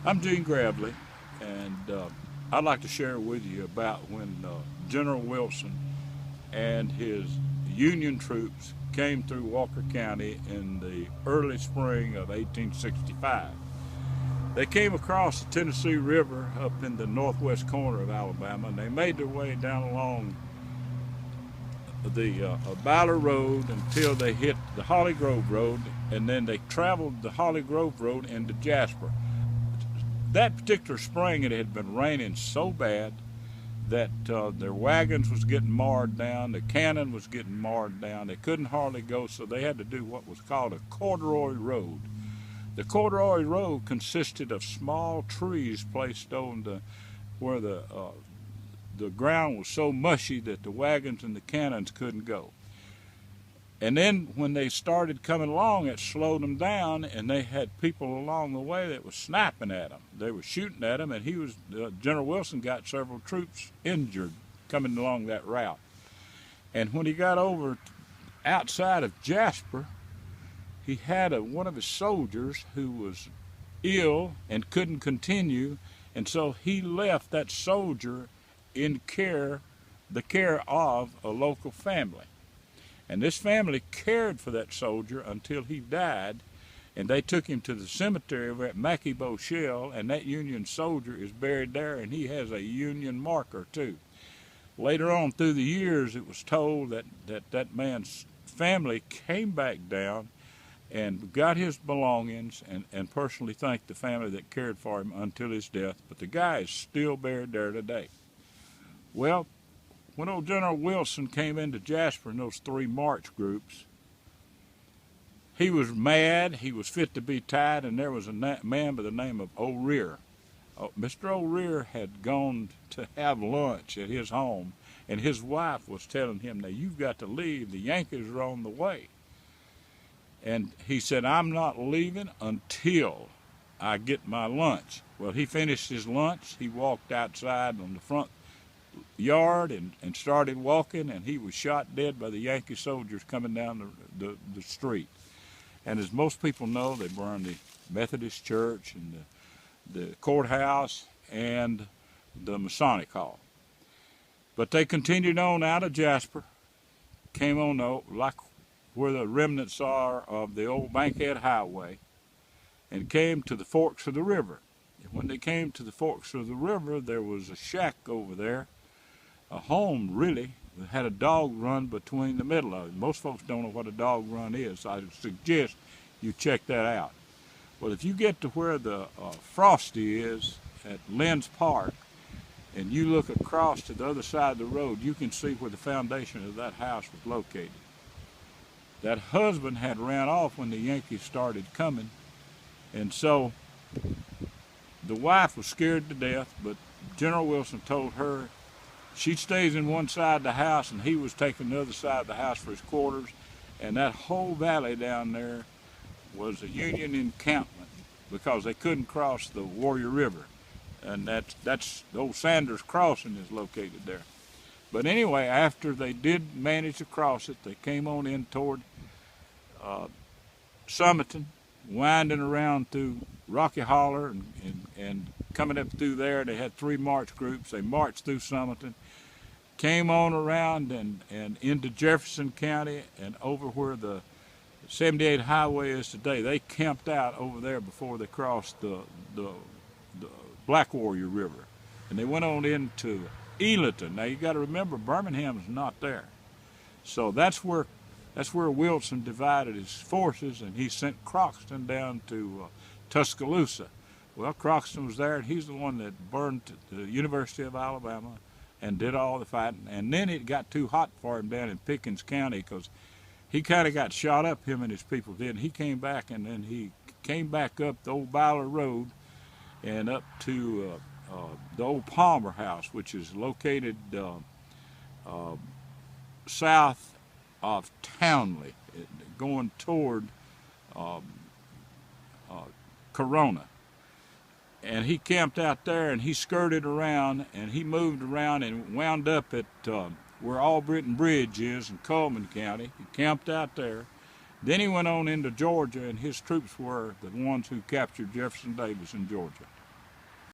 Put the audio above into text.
I'm Gene Gravely, and I'd like to share with you about when General Wilson and his Union troops came through Walker County in the early spring of 1865. They came across the Tennessee River up in the northwest corner of Alabama, and they made their way down along the Baller Road until they hit the Holly Grove Road, and then they traveled the Holly Grove Road into Jasper. That particular spring, it had been raining so bad that their wagons was getting marred down, the cannon was getting marred down. They couldn't hardly go, so they had to do what was called a corduroy road. The corduroy road consisted of small trees placed on where the ground was so mushy that the wagons and the cannons couldn't go. And then when they started coming along, it slowed them down, and they had people along the way that was snapping at them. They were shooting at them, and General Wilson got several troops injured coming along that route. And when he got over outside of Jasper, he had one of his soldiers who was ill and couldn't continue, and so he left that soldier in the care of a local family. And this family cared for that soldier until he died, and they took him to the cemetery over at Mackie Bochelle, and that Union soldier is buried there, and he has a Union marker too. Later on through the years, it was told that man's family came back down and got his belongings and personally thanked the family that cared for him until his death, but the guy is still buried there today. Well, when old General Wilson came into Jasper in those three march groups, he was mad, he was fit to be tied, and there was a man by the name of O'Rear. Mr. O'Rear had gone to have lunch at his home, and his wife was telling him, now you've got to leave, the Yankees are on the way. And he said, I'm not leaving until I get my lunch. Well, he finished his lunch, he walked outside on the front yard and started walking, and he was shot dead by the Yankee soldiers coming down the street. And as most people know, they burned the Methodist Church and the courthouse and the Masonic Hall. But they continued on out of Jasper, came on like where the remnants are of the old Bankhead Highway, and came to the forks of the river. And when they came to the forks of the river, there was a shack over there, a home really, that had a dog run between the middle of it. Most folks don't know what a dog run is, so I suggest you check that out. Well, if you get to where the Frosty is at Lynn's Park, and you look across to the other side of the road, you can see where the foundation of that house was located. That husband had ran off when the Yankees started coming, and so the wife was scared to death, but General Wilson told her she stays in one side of the house, and he was taking the other side of the house for his quarters, and that whole valley down there was a Union encampment because they couldn't cross the Warrior River, and that's the old Sanders Crossing is located there. But anyway, after they did manage to cross it, they came on in toward Summerton, winding around through Rocky Holler and coming up through there. They had three march groups. They marched through Summerton, came on around and into Jefferson County and over where the 78 highway is today. They camped out over there before they crossed the Black Warrior River, and they went on into Elenton. Now you got to remember, Birmingham's not there, so that's where Wilson divided his forces, and he sent Croxton down to Tuscaloosa. Well, Croxton was there, and he's the one that burned the University of Alabama and did all the fighting. And then it got too hot for him down in Pickens County because he kind of got shot up, him and his people did. And he came back, and then he came back up the old Baller Road and up to the old Palmer House, which is located south of Townley, going toward Corona. And he camped out there, and he skirted around, and he moved around and wound up at where Albritton Bridge is in Coleman County. He camped out there. Then he went on into Georgia, and his troops were the ones who captured Jefferson Davis in Georgia.